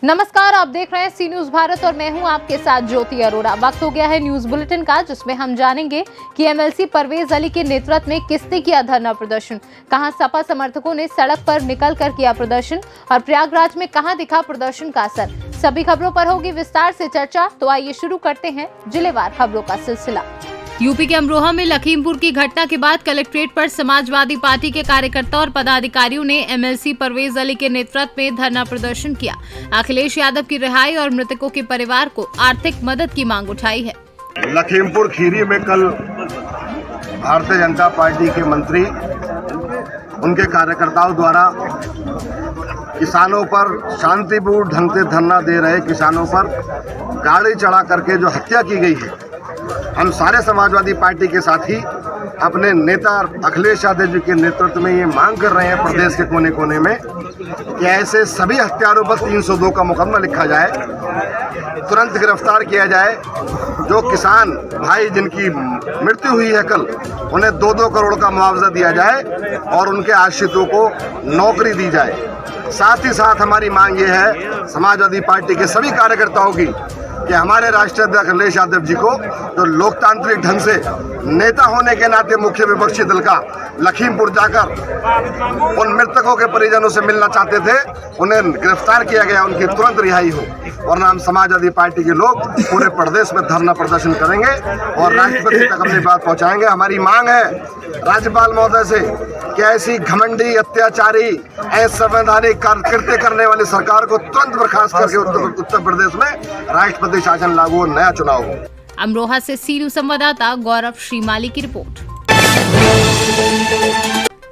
नमस्कार, आप देख रहे हैं सी न्यूज भारत और मैं हूं आपके साथ ज्योति अरोड़ा। वक्त हो गया है न्यूज बुलेटिन का, जिसमें हम जानेंगे कि एमएलसी परवेज अली के नेतृत्व में किसने किया धरना प्रदर्शन, कहां सपा समर्थकों ने सड़क पर निकलकर किया प्रदर्शन और प्रयागराज में कहां दिखा प्रदर्शन का असर। सभी खबरों पर होगी विस्तार से चर्चा, तो आइए शुरू करते हैं जिलेवार खबरों का सिलसिला। यूपी के अमरोहा में लखीमपुर की घटना के बाद कलेक्ट्रेट पर समाजवादी पार्टी के कार्यकर्ता और पदाधिकारियों ने एमएलसी परवेज अली के नेतृत्व में धरना प्रदर्शन किया। अखिलेश यादव की रिहाई और मृतकों के परिवार को आर्थिक मदद की मांग उठाई है। लखीमपुर खीरी में कल भारतीय जनता पार्टी के मंत्री उनके कार्यकर्ताओं द्वारा किसानों पर शांतिपूर्ण ढंग से धरना दे रहे किसानों पर गाड़ी चढ़ा करके जो हत्या की गई है, हम सारे समाजवादी पार्टी के साथ ही अपने नेता अखिलेश यादव जी के नेतृत्व में ये मांग कर रहे हैं प्रदेश के कोने कोने में कि ऐसे सभी हत्यारों पर 302 का मुकदमा लिखा जाए, तुरंत गिरफ्तार किया जाए। जो किसान भाई जिनकी मृत्यु हुई है कल, उन्हें 2-2 करोड़ का मुआवजा दिया जाए और उनके आश्रितों को नौकरी दी जाए। साथ ही साथ हमारी मांग ये है समाजवादी पार्टी के सभी कार्यकर्ताओं की कि हमारे राष्ट्रीय अध्यक्ष अखिलेश यादव जी को, जो लोकतांत्रिक ढंग से नेता होने के नाते मुख्य विपक्षी दल का लखीमपुर जाकर उन मृतकों के परिजनों से मिलना चाहते थे, उन्हें गिरफ्तार किया गया, उनकी तुरंत रिहाई हो, वरना हम समाजवादी पार्टी के लोग पूरे प्रदेश में धरना प्रदर्शन करेंगे और राष्ट्रपति तक अपनी बात पहुंचाएंगे। हमारी मांग है राज्यपाल महोदय से कि ऐसी घमंडी, अत्याचारी, असंवैधानिक कृत्य करने वाली सरकार को तुरंत बर्खास्त करके उत्तर प्रदेश में राष्ट्रपति शासन लागू हो, नया चुनाव हो। अमरोहा से सी न्यूज संवाददाता गौरव श्रीमाली की रिपोर्ट।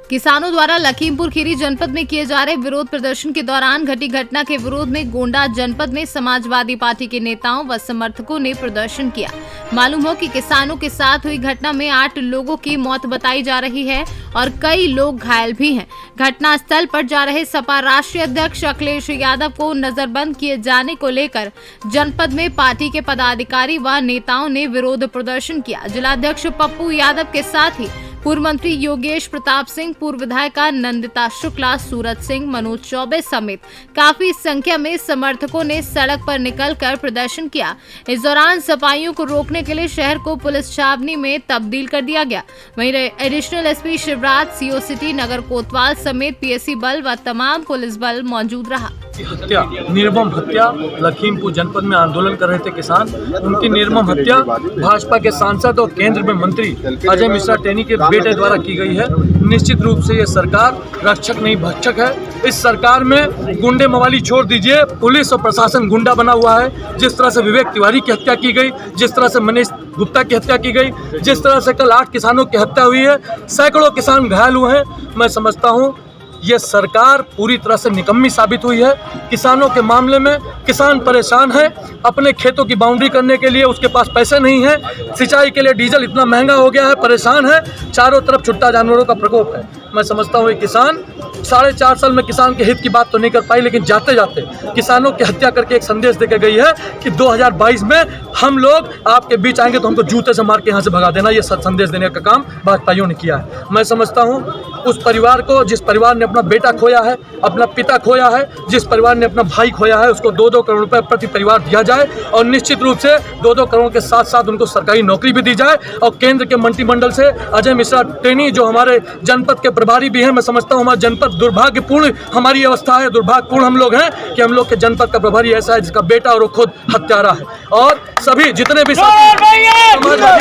किसानों द्वारा लखीमपुर खीरी जनपद में किए जा रहे विरोध प्रदर्शन के दौरान घटी घटना के विरोध में गोंडा जनपद में समाजवादी पार्टी के नेताओं व समर्थकों ने प्रदर्शन किया। मालूम हो कि किसानों के साथ हुई घटना में 8 लोगों की मौत बताई जा रही है और कई लोग घायल भी हैं। घटना स्थल पर जा रहे सपा राष्ट्रीय अध्यक्ष अखिलेश यादव को नजरबंद किए जाने को लेकर जनपद में पार्टी के पदाधिकारी व नेताओं ने विरोध प्रदर्शन किया। जिलाध्यक्ष पप्पू यादव के साथ ही पूर्व मंत्री योगेश प्रताप सिंह, पूर्व विधायिका नंदिता शुक्ला, सूरज सिंह, मनोज चौबे समेत काफी संख्या में समर्थकों ने सड़क पर निकलकर प्रदर्शन किया। इस दौरान सपाइयों को रोकने के लिए शहर को पुलिस छावनी में तब्दील कर दिया गया। वहीं additional SP Shivraj, CO city, नगर कोतवाल समेत पीएसी बल व तमाम पुलिस बल मौजूद रहा। हत्या, निर्मम हत्या, लखीमपुर जनपद में आंदोलन कर रहे थे किसान, उनकी निर्मम हत्या भाजपा के सांसद और केंद्र में मंत्री अजय मिश्रा टेनी के बेटे द्वारा की गई है। निश्चित रूप से ये सरकार रक्षक नहीं भक्षक है। इस सरकार में गुंडे मवाली छोड़ दीजिए, पुलिस और प्रशासन गुंडा बना हुआ है। जिस तरह से विवेक तिवारी की हत्या की गई, जिस तरह से मनीष गुप्ता की हत्या की गई, जिस तरह से कल 8 किसानों की हत्या हुई है, सैकड़ों किसान घायल हुए हैं। मैं समझता हूँ ये सरकार पूरी तरह से निकम्मी साबित हुई है। किसानों के मामले में किसान परेशान है, अपने खेतों की बाउंड्री करने के लिए उसके पास पैसे नहीं है, सिंचाई के लिए डीजल इतना महंगा हो गया है, परेशान है, चारों तरफ छुट्टा जानवरों का प्रकोप है। मैं समझता हूँ ये किसान 4.5 साल में किसान के हित की बात तो नहीं कर पाई, लेकिन जाते जाते किसानों की हत्या करके एक संदेश देकर गई है कि 2022 में हम लोग आपके बीच आएंगे तो हमको जूते से मार के यहाँ से भगा देना। ये संदेश देने का काम भाजपाइयों ने किया है। मैं समझता हूँ उस परिवार को, जिस परिवार ने अपना बेटा खोया है, अपना पिता खोया है, जिस परिवार ने अपना भाई खोया है, उसको 2-2 करोड़ रुपए प्रति परिवार दिया जाए और निश्चित रूप से 2-2 करोड़ के साथ साथ उनको सरकारी नौकरी भी दी जाए। और केंद्र के मंत्रिमंडल से अजय मिश्रा टेनी, जो हमारे जनपद के प्रभारी भी हैं, मैं समझता हूँ हमारा जनपद दुर्भाग्यपूर्ण हमारी अवस्था है, दुर्भाग्यपूर्ण हम लोग हैं कि हम लोग के जनपद का प्रभारी ऐसा है जिसका बेटा और वो खुद हत्यारा है। और सभी जितने भी समाजवादी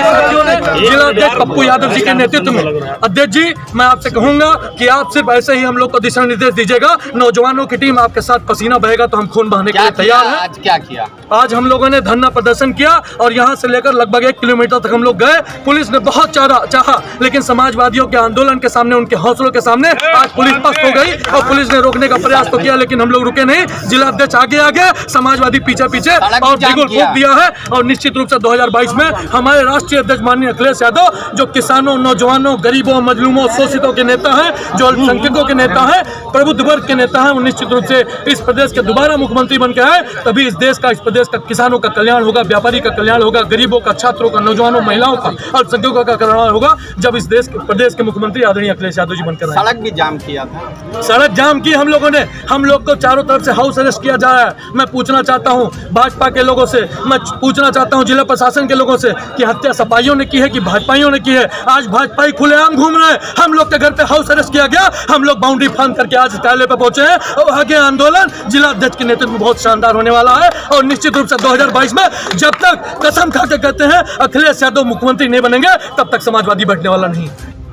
साथियों ने जिलाध्यक्ष पप्पू यादव जी के नेतृत्व में, अध्यक्ष जी मैं आपसे कहूंगा कि आप सिर्फ ऐसे ही हम लोग को दिशा निर्देश दीजिएगा। नौजवानों की टीम आपके साथ पसीना बहेगा तो हम खून बहाने के लिए तैयार हैं। आज क्या किया? आज हम लोगों ने धरना प्रदर्शन किया और यहाँ से लेकर लगभग 1 किलोमीटर तक हम लोग गए। पुलिस ने बहुत चाहा, लेकिन समाजवादियों के आंदोलन के सामने, उनके हौसलों के सामने आज पुलिस पस्त हो गई और पुलिस ने रोकने का प्रयास तो किया, लेकिन हम लोग रुके नहीं। जिला अध्यक्ष आगे, समाजवादी पीछे और बिगुल फूंक दिया है और निश्चित रूप से 2022 में हमारे राष्ट्रीय अध्यक्ष माननीय अखिलेश यादव जो किसानों, नौजवानों, गरीबों, मजलूमों, शोषितों के नेता हैं, जो अल्पसंख्यकों के नेता हैं, प्रबुद्ध वर्ग के नेता हैं, वो निश्चित रूप से इस प्रदेश के दोबारा मुख्यमंत्री बन के आए, तभी इस प्रदेश का किसानों का कल्याण होगा, व्यापारी का कल्याण होगा, गरीबों का, छात्रों का, नौजवानों, महिलाओं का, अल्पसंख्यकों का कल्याण होगा, जब इस प्रदेश के मुख्यमंत्री आदरणीय अखिलेश यादव जी बनकर आए। सड़क भी जाम किया था, सड़क जाम की हम लोगों ने, हम लोग को चारों तरफ से हाउस अरेस्ट किया जा रहा है। मैं पूछना चाहता हूं भाजपा के लोगों से, मैं पूछना चाहता हूं जिला प्रशासन के लोगों से कि हत्या सपाइयों ने की है कि भाजपाइयों ने की है। आज भाजपाई खुलेआम घूम रहे हैं, हम लोग के घर पे हाउस अरेस्ट किया गया, हम लोग बाउंड्री फांद करके आज कार्यालय पे पहुंचे हैं और आगे आंदोलन जिला अध्यक्ष के नेतृत्व में बहुत शानदार होने वाला है। और निश्चित रूप से 2022 में जब तक कसम खा के कहते हैं अखिलेश यादव मुख्यमंत्री नहीं बनेंगे, तब तक समाजवादी बैठने वाला नहीं।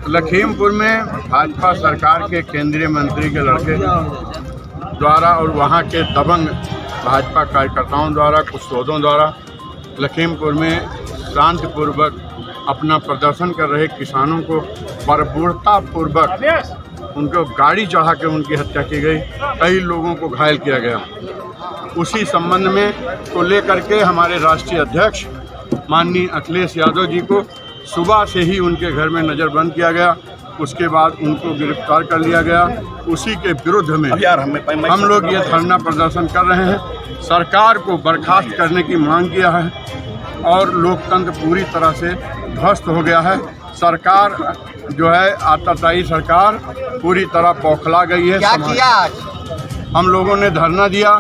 लखीमपुर में भाजपा सरकार के केंद्रीय मंत्री के लड़के द्वारा और वहाँ के दबंग भाजपा कार्यकर्ताओं द्वारा, कुछ लोगों द्वारा लखीमपुर में शांतिपूर्वक अपना प्रदर्शन कर रहे किसानों को बर्बरतापूर्वक उनको गाड़ी चढ़ा के उनकी हत्या की गई, कई लोगों को घायल किया गया। उसी संबंध में को लेकर के हमारे राष्ट्रीय अध्यक्ष माननीय अखिलेश यादव जी को सुबह से ही उनके घर में नज़रबंद किया गया, उसके बाद उनको गिरफ्तार कर लिया गया। उसी के विरुद्ध में हम लोग ये धरना प्रदर्शन कर रहे हैं, सरकार को बर्खास्त करने की मांग किया है और लोकतंत्र पूरी तरह से ध्वस्त हो गया है। सरकार जो है आताताई सरकार पूरी तरह बौखला गई है। क्या किया आज? हम लोगों ने धरना दिया,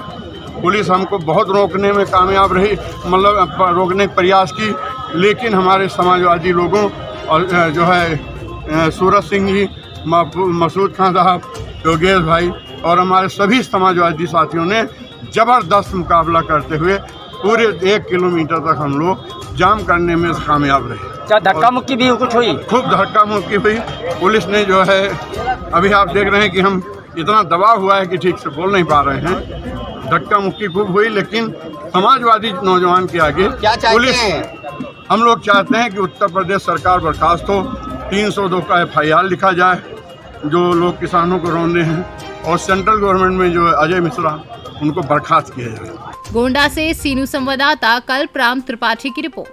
पुलिस हमको बहुत रोकने में कामयाब रही, मतलब रोकने का प्रयास की, लेकिन हमारे समाजवादी लोगों और जो है सूरज सिंह जी, मसूद खान साहब, योगेश भाई और हमारे सभी समाजवादी साथियों ने ज़बरदस्त मुकाबला करते हुए पूरे 1 किलोमीटर तक हम लोग जाम करने में कामयाब रहे। क्या धक्का मुक्की भी कुछ हुई? खूब धक्का मुक्की हुई। पुलिस ने जो है, अभी आप देख रहे हैं कि हम इतना दबाव हुआ है कि ठीक से बोल नहीं पा रहे हैं। धक्का मुक्की खूब हुई, लेकिन समाजवादी नौजवान के आगे पुलिस, हम लोग चाहते हैं कि उत्तर प्रदेश सरकार बर्खास्त हो, 302 का FIR लिखा जाए जो लोग किसानों को रौंदे हैं, और सेंट्रल गवर्नमेंट में जो अजय मिश्रा उनको बर्खास्त किया जाए। गोंडा से सीनू संवाददाता कल्पराम त्रिपाठी की रिपोर्ट।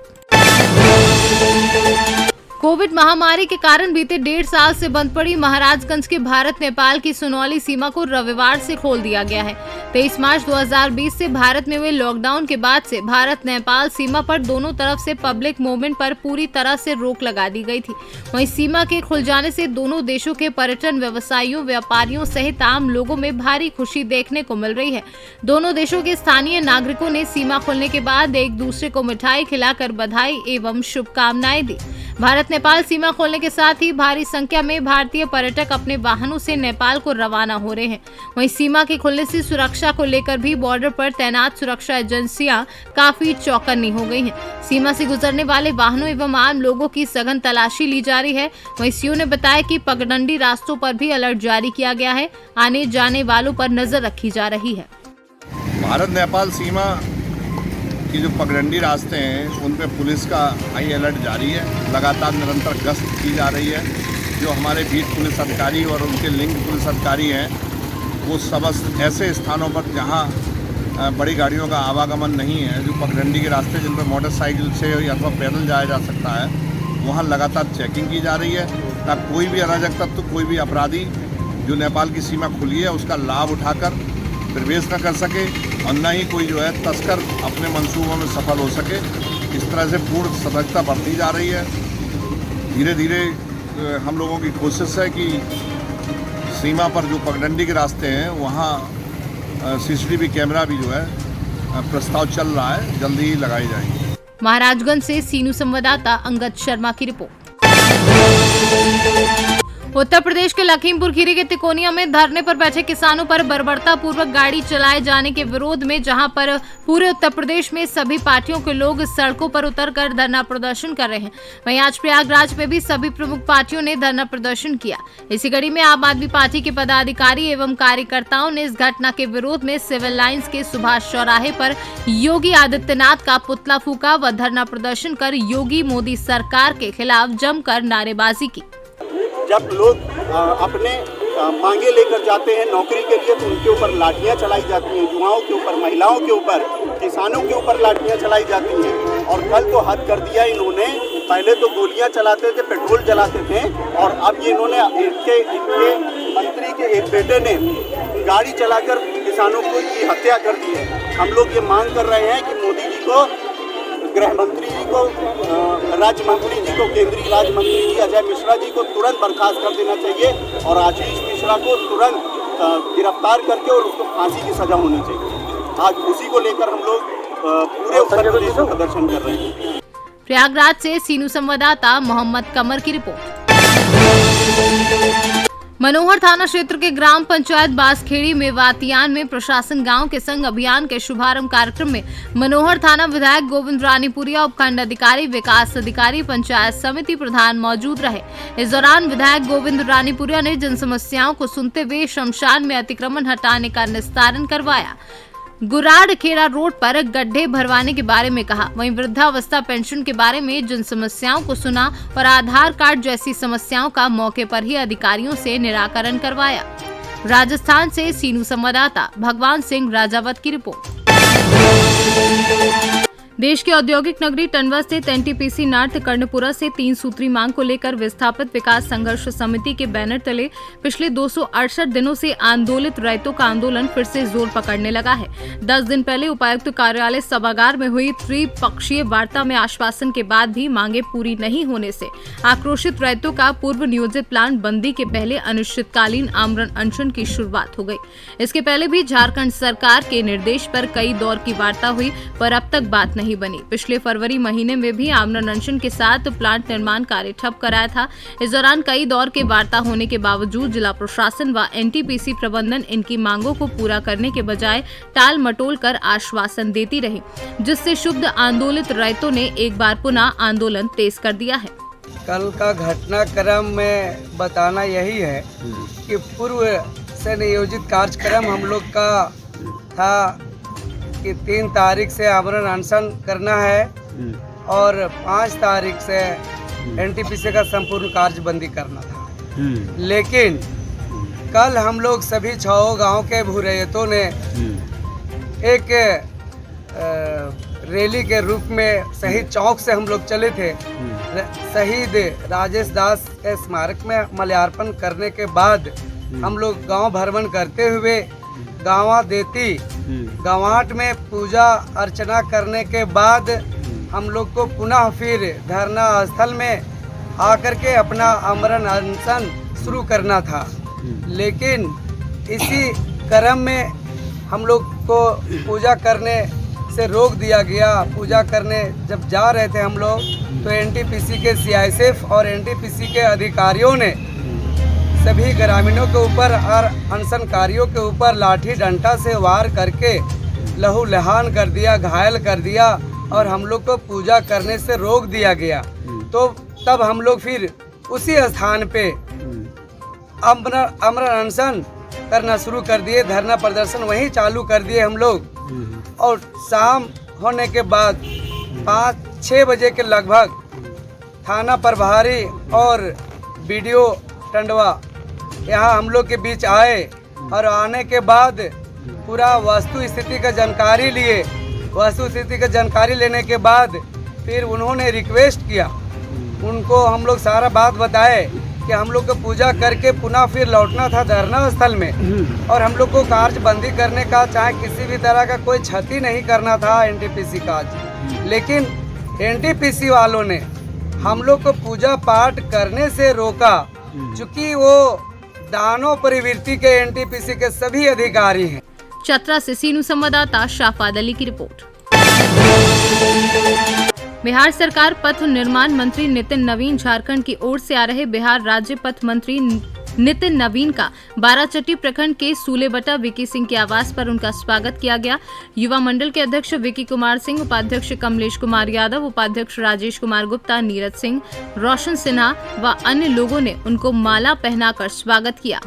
कोविड महामारी के कारण बीते 1.5 साल से बंद पड़ी महाराजगंज के भारत नेपाल की सुनौली सीमा को रविवार से खोल दिया गया है। 23 मार्च 2020 से भारत में हुए लॉकडाउन के बाद से भारत नेपाल सीमा पर दोनों तरफ से पब्लिक मूवमेंट पर पूरी तरह से रोक लगा दी गई थी। वहीं सीमा के खुल जाने से दोनों देशों के पर्यटन व्यवसायियों, व्यापारियों सहित आम लोगों में भारी खुशी देखने को मिल रही है। दोनों देशों के स्थानीय नागरिकों ने सीमा खुलने के बाद एक दूसरे को मिठाई खिलाकर बधाई एवं शुभकामनाएं दी। भारत नेपाल सीमा खोलने के साथ ही भारी संख्या में भारतीय पर्यटक अपने वाहनों से नेपाल को रवाना हो रहे हैं। वहीं सीमा के खुलने से सुरक्षा को लेकर भी बॉर्डर पर तैनात सुरक्षा एजेंसियां काफी चौकन्नी हो गई हैं। सीमा से गुजरने वाले वाहनों एवं आम लोगों की सघन तलाशी ली जा रही है। वहीं सीओ ने बताया कि पगडंडी रास्तों पर भी अलर्ट जारी किया गया है, आने जाने वालों पर नजर रखी जा रही है। भारत नेपाल सीमा की जो पगडंडी रास्ते हैं उन पे पुलिस का हाई अलर्ट जारी है। लगातार निरंतर गश्त की जा रही है। जो हमारे बीट पुलिस अधिकारी और उनके लिंक पुलिस अधिकारी हैं वो सब ऐसे स्थानों पर जहां बड़ी गाड़ियों का आवागमन नहीं है, जो पगडंडी के रास्ते जिन पर मोटरसाइकिल से अथवा पैदल जाया जा सकता है, वहाँ लगातार चेकिंग की जा रही है ताकि कोई भी अराजक तत्व, कोई भी अपराधी जो नेपाल की सीमा खुली है उसका लाभ उठाकर प्रवेश न कर सके और न ही कोई जो है तस्कर अपने मंसूबों में सफल हो सके। इस तरह से पूर्ण सतर्कता बढ़ती जा रही है। धीरे धीरे हम लोगों की कोशिश है कि सीमा पर जो पगडंडी के रास्ते हैं वहाँ CCTV कैमरा भी जो है प्रस्ताव चल रहा है, जल्दी ही लगाई जाएंगे। महाराजगंज से सीनू संवाददाता अंगद शर्मा की रिपोर्ट। उत्तर प्रदेश के लखीमपुर खीरी के तिकोनिया में धरने पर बैठे किसानों पर बर्बरतापूर्वक गाड़ी चलाए जाने के विरोध में जहां पर पूरे उत्तर प्रदेश में सभी पार्टियों के लोग सड़कों पर उतरकर धरना प्रदर्शन कर रहे हैं, वहीं आज प्रयागराज में भी सभी प्रमुख पार्टियों ने धरना प्रदर्शन किया। इसी कड़ी में आम आदमी पार्टी के पदाधिकारी एवं कार्यकर्ताओं ने इस घटना के विरोध में सिविल लाइंस के सुभाष चौराहे पर योगी आदित्यनाथ का पुतला फूका व धरना प्रदर्शन कर योगी मोदी सरकार के खिलाफ जमकर नारेबाजी की। जब लोग अपने मांगे लेकर जाते हैं नौकरी के लिए तो उनके ऊपर लाठियां चलाई जाती हैं, युवाओं के ऊपर, महिलाओं के ऊपर, किसानों के ऊपर लाठियां चलाई जाती हैं। और कल तो हद कर दिया इन्होंने। पहले तो गोलियां चलाते थे, पेट्रोल जलाते थे, और अब ये इन्होंने इनके मंत्री के एक बेटे ने गाड़ी चलाकर किसानों की हत्या कर दी है। हम लोग ये मांग कर रहे हैं कि मोदी जी को, गृह मंत्री जी को, राज्य मंत्री जी को, केंद्रीय राज्य मंत्री जी अजय मिश्रा जी को तुरंत बर्खास्त कर देना चाहिए और आशीष मिश्रा को तुरंत गिरफ्तार करके और उसको फांसी की सजा होनी चाहिए। आज उसी को लेकर हम लोग पूरे उत्तर प्रदेश में प्रदर्शन कर रहे हैं। प्रयागराज से सीनू संवाददाता मोहम्मद कमर की रिपोर्ट। मनोहर थाना क्षेत्र के ग्राम पंचायत बासखेड़ी में वातियान में प्रशासन गांव के संग अभियान के शुभारंभ कार्यक्रम में मनोहर थाना विधायक गोविंद रानीपुरिया, उपखंड अधिकारी, विकास अधिकारी, पंचायत समिति प्रधान मौजूद रहे। इस दौरान विधायक गोविंद रानीपुरिया ने जन समस्याओं को सुनते हुए शमशान में अतिक्रमण हटाने का निस्तारण करवाया, गुराड़ खेड़ा रोड पर गड्ढे भरवाने के बारे में कहा, वहीं वृद्धावस्था पेंशन के बारे में जन समस्याओं को सुना और आधार कार्ड जैसी समस्याओं का मौके पर ही अधिकारियों से निराकरण करवाया। राजस्थान से सीनू संवाददाता भगवान सिंह राजावत की रिपोर्ट। देश की औद्योगिक नगरी टंडवा स्थित एनटीपीसी नाट्य कर्णपुरा से 3 सूत्री मांग को लेकर विस्थापित विकास संघर्ष समिति के बैनर तले पिछले 268 दिनों से आंदोलित रैयतों का आंदोलन फिर से जोर पकड़ने लगा है। 10 दिन पहले उपायुक्त कार्यालय सभागार में हुई त्रिपक्षीय वार्ता में आश्वासन के बाद भी मांगे पूरी नहीं होने से आक्रोशित रैयतों का पूर्व नियोजित प्लान बंदी के पहले अनिश्चितकालीन आमरण अनशन की शुरुआत हो गई। इसके पहले भी झारखंड सरकार के निर्देश पर कई दौर की वार्ता हुई, पर अब तक बात नहीं बनी। पिछले फरवरी महीने में भी आमरण अनशन के साथ प्लांट निर्माण कार्य ठप कराया था। इस दौरान कई दौर के वार्ता होने के बावजूद जिला प्रशासन व एनटीपीसी प्रबंधन इनकी मांगों को पूरा करने के बजाय टाल मटोल कर आश्वासन देती रही, जिससे क्षुब्ध आंदोलित रैयतों ने एक बार पुनः आंदोलन तेज कर दिया है। कल का घटनाक्रम में बताना यही है कि पूर्व से नियोजित कार्यक्रम हम लोग का था कि 3 तारीख से आमरण अनशन करना है और 5 तारीख से एनटीपीसी का संपूर्ण कार्यबंदी करना था। लेकिन कल हम लोग सभी 6 गांव के भूरैयतों ने एक रैली के रूप में शहीद चौक से हम लोग चले थे। शहीद राजेश दास के स्मारक में माल्यार्पण करने के बाद हम लोग गांव भ्रमण करते हुए गाँवा देती गाँवाट में पूजा अर्चना करने के बाद हम लोग को पुनः फिर धरना स्थल में आकर के अपना आमरण अनशन शुरू करना था। लेकिन इसी क्रम में हम लोग को पूजा करने से रोक दिया गया। पूजा करने जब जा रहे थे हम लोग तो एनटीपीसी के सीआईएसएफ और एनटीपीसी के अधिकारियों ने सभी ग्रामीणों के ऊपर और अनशनकारियों के ऊपर लाठी डंडा से वार करके लहूलुहान कर दिया, घायल कर दिया और हम लोग को पूजा करने से रोक दिया गया। तो तब हम लोग फिर उसी स्थान पे आमरण अनशन करना शुरू कर दिए, धरना प्रदर्शन वहीं चालू कर दिए हम लोग। और शाम होने के बाद 5-6 बजे के लगभग थाना प्रभारी और बीडीओ टंडवा यहाँ हम लोग के बीच आए और आने के बाद पूरा वस्तु स्थिति का जानकारी लिए। वस्तु स्थिति का जानकारी लेने के बाद फिर उन्होंने रिक्वेस्ट किया, उनको हम लोग सारा बात बताए कि हम लोग को पूजा करके पुनः फिर लौटना था धरना स्थल में और हम लोग को कार्यबंदी करने का, चाहे किसी भी तरह का कोई क्षति नहीं करना था एनटीपीसी का। लेकिन एनटीपीसी वालों ने हम लोग को पूजा पाठ करने से रोका, चूँकि वो दानव प्रवृत्ति के एनटीपीसी के सभी अधिकारी हैं। चतरा से सीनू संवाददाता शाफाद अली की रिपोर्ट। बिहार सरकार पथ निर्माण मंत्री नितिन नवीन झारखंड की ओर से आ रहे बिहार राज्य पथ मंत्री नितिन नवीन का बाराचट्टी प्रखंड के सूलेबटा विकी सिंह के आवास पर उनका स्वागत किया गया। युवा मंडल के अध्यक्ष विकी कुमार सिंह, उपाध्यक्ष कमलेश कुमार यादव, उपाध्यक्ष राजेश कुमार गुप्ता, नीरज सिंह, रोशन सिन्हा व अन्य लोगों ने उनको माला पहनाकर स्वागत किया।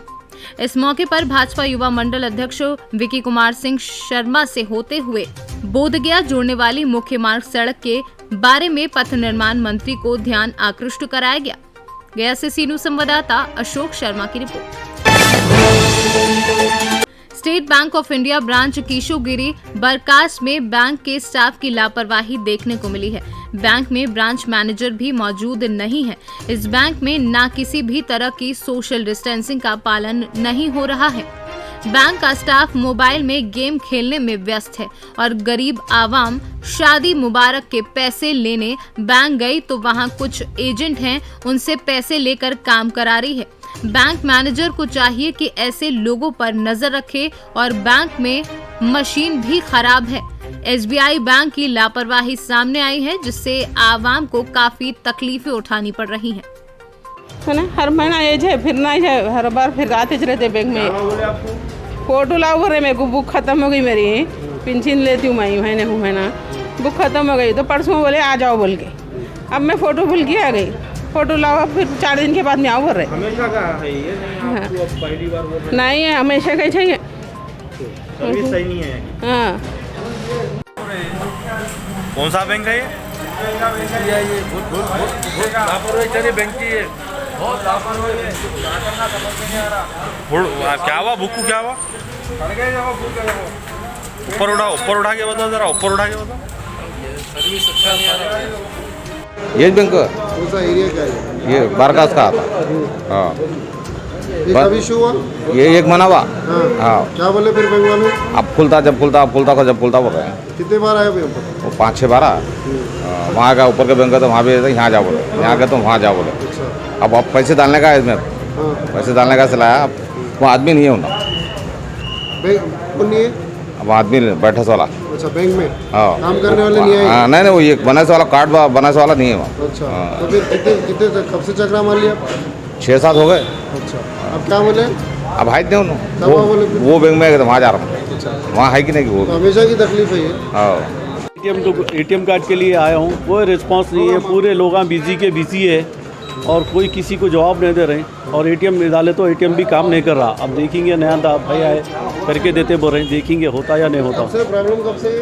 इस मौके पर भाजपा युवा मंडल अध्यक्ष विकी कुमार सिंह शर्मा से होते हुए बोधगया जोड़ने वाली मुख्य मार्ग सड़क के बारे में पथ निर्माण मंत्री को ध्यान आकृष्ट कराया गया। गया से सीनू संवाददाता अशोक शर्मा की रिपोर्ट। State Bank of India branch कीशोगिरी बरकास में बैंक के स्टाफ की लापरवाही देखने को मिली है। बैंक में ब्रांच मैनेजर भी मौजूद नहीं है। इस बैंक में ना किसी भी तरह की सोशल डिस्टेंसिंग का पालन नहीं हो रहा है। बैंक का स्टाफ मोबाइल में गेम खेलने में व्यस्त है और गरीब आवाम शादी मुबारक के पैसे लेने बैंक गई तो वहां कुछ एजेंट हैं, उनसे पैसे लेकर काम करा रही है। बैंक मैनेजर को चाहिए कि ऐसे लोगों पर नजर रखे और बैंक में मशीन भी खराब है। SBI बैंक की लापरवाही सामने आई है, जिससे आवाम को काफी तकलीफें उठानी पड़ रही हैं। है ना, हर महीना ये है, फिर ना है, हर बार फिर आते रहते बैंक में। फोटो लाओ बोल रहे, मेरे को बुक खत्म हो गई मेरी, पेंशन लेती हूँ मैं महीना, बुक खत्म हो गई तो परसों बोले आ जाओ बोल के। अब मैं फ़ोटो भूल के आ गई, फ़ोटो लाओ, फिर 4 दिन के बाद में आओ बोल रहे। हमेशा का है ये? हाँ। पहली बार बोल रहे? नहीं है, हमेशा का चाहिए। सर्विस सही नहीं है। हाँ। कौन सा बैंक है ये? बैंक की है, बहुत लापरवाही है। क्या हुआ? बुक को क्या हुआ? ऊपर उठा के बताओ जरा, ऊपर उठा के बताओ। सर्विस अच्छा नहीं आ रहा है। ये बैंक कौन सा एरिया का है? ये बारकास का आता। हाँ, ये कब इशू हुआ? ये 1 महीना हुआ। हाँ। क्या बोले फिर बैंक वाले? अब खुलता जब खुलता बोल रहे हैं। कितने बार आए बैंक पर? वो 5-6 बार वहाँ का ऊपर के बैंक का तो वहाँ भी यहाँ जा बोले, यहाँ गए तो वहाँ जा बोले। अब पैसे डालने का है इसमें, पैसे डालने का सिलाया, अब वो आदमी नहीं है उनका। कौन नहीं है? अब आदमी बैठे वाला। अच्छा, बैंक में हाँ, काम करने वाले नहीं आए? नहीं, वो ये बनाने वाला कार्ड बनाने वाला नहीं है वहाँ। अच्छा, तो फिर कितने कब से चक्रा मार लिया? 6-7 हो गए। अच्छा, अब क्या बोले? अब है नहीं वो बैंक में वहाँ जा रहा हूँ, वहाँ है कि नहीं वो? तो हमेशा की तकलीफ है ये। हाँ, ATM कार्ड के लिए आया हूँ, कोई रिस्पांस नहीं है, पूरे लोग बिजी है और कोई किसी को जवाब नहीं दे रहे। और ATM डाले तो ATM भी काम नहीं कर रहा। अब देखेंगे, नया भाई आए करके देते बोल रहे हैं, देखेंगे होता या नहीं होता। प्रॉब्लम कब से है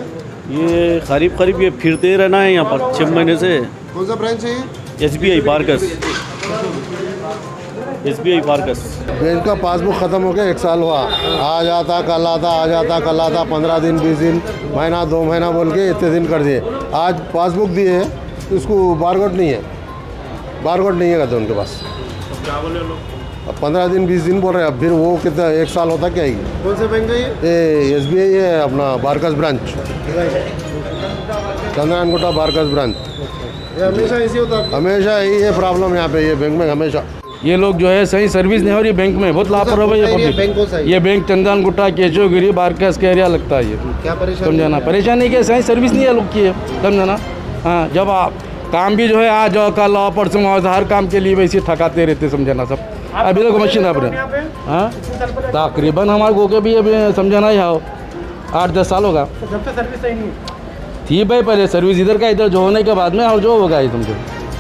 ये? करीब ये फिरते रहना है यहाँ पर 6 महीने से। कौन सा ब्रांच है ये? SBI बारकस। बैंक का पासबुक ख़त्म हो गया, 1 साल हुआ। आ जाता कल आता, आ जाता कल आता, 15 दिन 20 दिन महीना 2 महीना बोल के इतने दिन कर दिए। आज पासबुक दिए है, उसको बारकोड नहीं है, कहते उनके पास। क्या बोले लोग? अब 15 दिन 20 दिन बोल रहे हैं। अब फिर वो कितना 1 साल होता क्या? कौन से बैंक है ये? SBI है अपना बारकस ब्रांच, चंद्रानगुटा बारकस ब्रांच। ये हमेशा ऐसी होता? हमेशा यही है प्रॉब्लम यहाँ पे, ये बैंक में हमेशा। ये लोग जो है सही सर्विस नहीं हो रही बैंक में, बहुत लापरवाही है पब्लिक। ये बैंक चंदनगुट्टा केशोगिरी बारकास का एरिया लगता है। ये क्या परेशानी? समझाना परेशानी क्या, सही सर्विस नहीं है लोग की है, समझाना। हाँ, जब आप काम भी जो है आज जाओ कल आओ परसों आओ, हर काम के लिए वैसे ठकाते रहते, समझाना सब। अभी तक मशीन अपने हाँ तकरीबन हमारे गो के भी अभी समझाना ही आओ 8-10 साल होगा। जब से सर्विस सही नहीं थी भाई, पहले सर्विस इधर का इधर जो होने के बाद में और जो होगा ये समझो।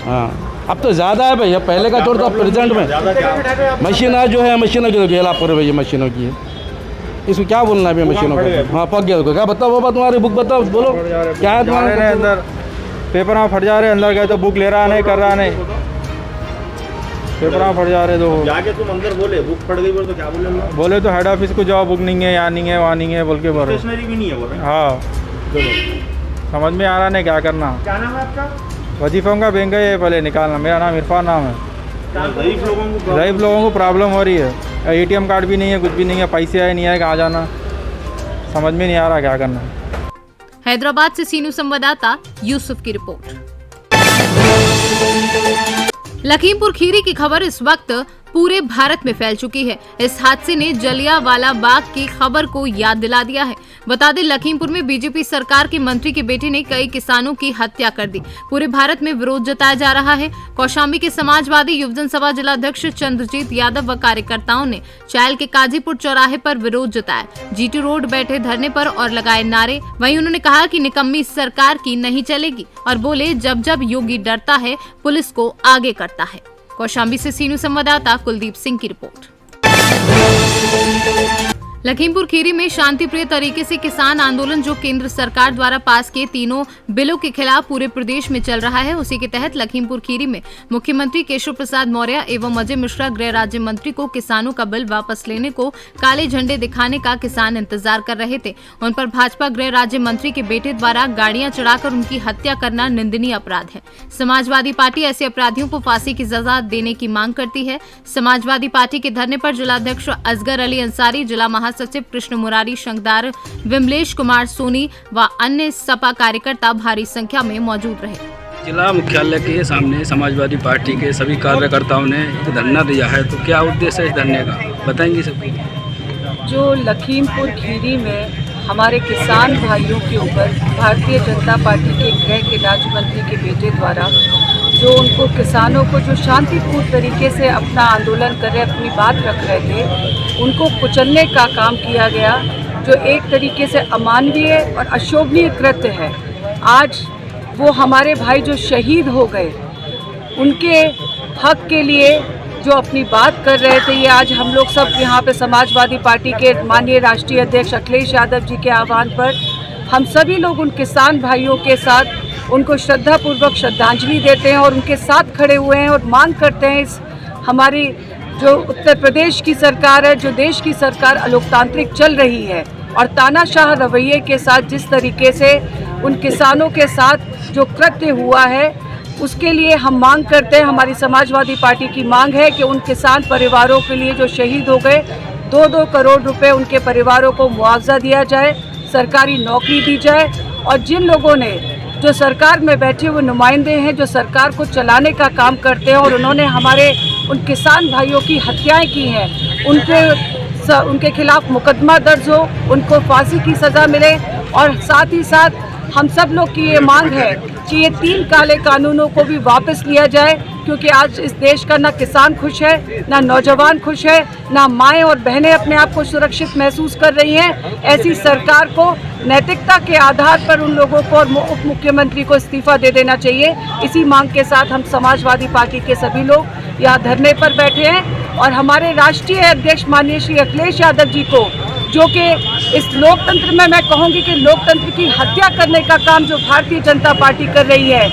हाँ, अब तो ज़्यादा है भैया, पहले का छोड़ तो प्रेजेंट में मशीन आज जो है मशीनों की गेला पर भैया, मशीनों की है। इसमें क्या बोलना है भैया मशीनों को? हाँ, पक गया। क्या बताओ वो बात, तुम्हारी बुक बताओ, बोलो क्या है तुम्हारे अंदर? पेपर में फट जा रहे, अंदर गए तो बुक ले रहा नहीं, कर रहा नहीं, पेपर में फट जा रहे। तो जाके तुम अंदर बोले बुक फट गई, बोले तो क्या बोले? बोले तो हेड ऑफिस को जाओ, बुक नहीं है, यहाँ नहीं है, वहाँ नहीं है बोल के बोल रहे। स्टेशनरी भी नहीं है बोल रहे। हाँ, समझ में आ रहा नहीं क्या करना। क्या नाम है आपका? वजीफों का बैंक है ये, पहले निकालना। मेरा नाम इरफान नाम है। गरीब लोगों को प्रॉब्लम हो रही है, ATM कार्ड भी नहीं है, कुछ भी नहीं है, पैसे आए नहीं आए, कहाँ जाना समझ में नहीं आ रहा क्या करना। हैदराबाद से सीनू संवाददाता यूसुफ की रिपोर्ट। लखीमपुर खीरी की खबर इस वक्त पूरे भारत में फैल चुकी है। इस हादसे ने जलियांवाला बाग की खबर को याद दिला दिया है। बता दें, लखीमपुर में बीजेपी सरकार के मंत्री के बेटे ने कई किसानों की हत्या कर दी। पूरे भारत में विरोध जताया जा रहा है। कौशाम्बी के समाजवादी युवजन सभा जिलाध्यक्ष चंद्रजीत यादव व कार्यकर्ताओं ने चायल के काजीपुर चौराहे पर विरोध जताया। GT रोड बैठे धरने पर और लगाए नारे। वहीं उन्होंने कहा कि निकम्मी सरकार की नहीं चलेगी और बोले जब जब योगी डरता है पुलिस को आगे करता है। कौशाम्बी से सीनू संवाददाता कुलदीप सिंह की रिपोर्ट। लखीमपुर खीरी में शांतिप्रिय तरीके से किसान आंदोलन जो केंद्र सरकार द्वारा पास किए तीनों बिलों के खिलाफ पूरे प्रदेश में चल रहा है, उसी के तहत लखीमपुर खीरी में मुख्यमंत्री केशव प्रसाद मौर्य एवं अजय मिश्रा गृह राज्य मंत्री को किसानों का बिल वापस लेने को काले झंडे दिखाने का किसान इंतजार कर रहे थे। उन पर भाजपा गृह राज्य मंत्री के बेटे द्वारा गाड़ियां चढ़ाकर उनकी हत्या करना निंदनीय अपराध है। समाजवादी पार्टी ऐसे अपराधियों को फांसी की सजा देने की मांग करती है। समाजवादी पार्टी के धरने पर जिलाध्यक्ष असगर अली अंसारी, जिला महासचिव कृष्ण मुरारी शंकदार, विमलेश कुमार सोनी व अन्य सपा कार्यकर्ता भारी संख्या में मौजूद रहे। जिला मुख्यालय के सामने समाजवादी पार्टी के सभी कार्यकर्ताओं ने एक धरना दिया है, तो क्या उद्देश्य है इस धरने का, बताएंगे सबको। जो लखीमपुर खीरी में हमारे किसान भाइयों के ऊपर भारतीय जनता पार्टी के गृह के राज्य मंत्री के बेटे द्वारा जो उनको किसानों को जो शांतिपूर्ण तरीके से अपना आंदोलन कर रहे, अपनी बात रख रहे थे, उनको कुचलने का काम किया गया, जो एक तरीके से अमानवीय और अशोभनीय कृत्य है। आज वो हमारे भाई जो शहीद हो गए, उनके हक के लिए जो अपनी बात कर रहे थे, ये आज हम लोग सब यहाँ पे समाजवादी पार्टी के माननीय राष्ट्रीय अध्यक्ष अखिलेश यादव जी के आह्वान पर हम सभी लोग उन किसान भाइयों के साथ उनको श्रद्धापूर्वक श्रद्धांजलि देते हैं और उनके साथ खड़े हुए हैं और मांग करते हैं इस हमारी जो उत्तर प्रदेश की सरकार है, जो देश की सरकार अलोकतांत्रिक चल रही है और तानाशाह रवैये के साथ जिस तरीके से उन किसानों के साथ जो कृत्य हुआ है, उसके लिए हम मांग करते हैं। हमारी समाजवादी पार्टी की मांग है कि उन किसान परिवारों के लिए जो शहीद हो गए 2-2 करोड़ रुपए उनके परिवारों को मुआवजा दिया जाए, सरकारी नौकरी दी जाए और जिन लोगों ने जो सरकार में बैठे हुए नुमाइंदे हैं, जो सरकार को चलाने का काम करते हैं और उन्होंने हमारे उन किसान भाइयों की हत्याएं की हैं, उनके खिलाफ मुकदमा दर्ज हो, उनको फांसी की सज़ा मिले। और साथ ही साथ हम सब लोग की ये मांग है कि ये 3 काले कानूनों को भी वापस लिया जाए, क्योंकि आज इस देश का ना किसान खुश है, ना नौजवान खुश है, ना माएँ और बहनें अपने आप को सुरक्षित महसूस कर रही हैं। ऐसी सरकार को नैतिकता के आधार पर उन लोगों को और उप मुख्यमंत्री को इस्तीफा दे देना चाहिए। इसी मांग के साथ हम समाजवादी पार्टी के सभी लोग यहाँ धरने पर बैठे हैं और हमारे राष्ट्रीय अध्यक्ष माननीय श्री अखिलेश यादव जी को, जो कि इस लोकतंत्र में मैं कहूँगी कि लोकतंत्र की हत्या करने का काम जो भारतीय जनता पार्टी कर रही है,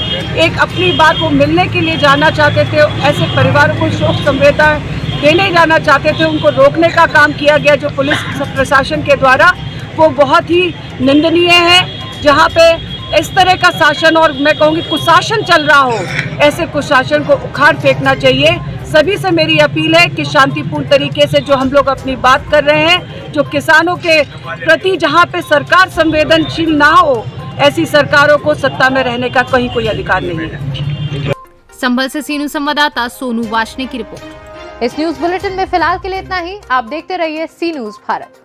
एक अपनी बात वो मिलने के लिए जाना चाहते थे, ऐसे परिवारों को शोक संवेदना देने जाना चाहते थे, उनको रोकने का काम किया गया जो पुलिस प्रशासन के द्वारा, वो बहुत ही निंदनीय है। जहाँ पे इस तरह का शासन और मैं कहूँगी कुशासन चल रहा हो, ऐसे कुशासन को उखाड़ फेंकना चाहिए। सभी से मेरी अपील है कि शांतिपूर्ण तरीके से जो हम लोग अपनी बात कर रहे हैं, जो किसानों के प्रति जहाँ पे सरकार संवेदनशील ना हो, ऐसी सरकारों को सत्ता में रहने का कहीं कोई अधिकार नहीं है। संभल से सीनू संवाददाता सोनू वाशने की रिपोर्ट। इस न्यूज बुलेटिन में फिलहाल के लिए इतना ही। आप देखते रहिए सी न्यूज भारत।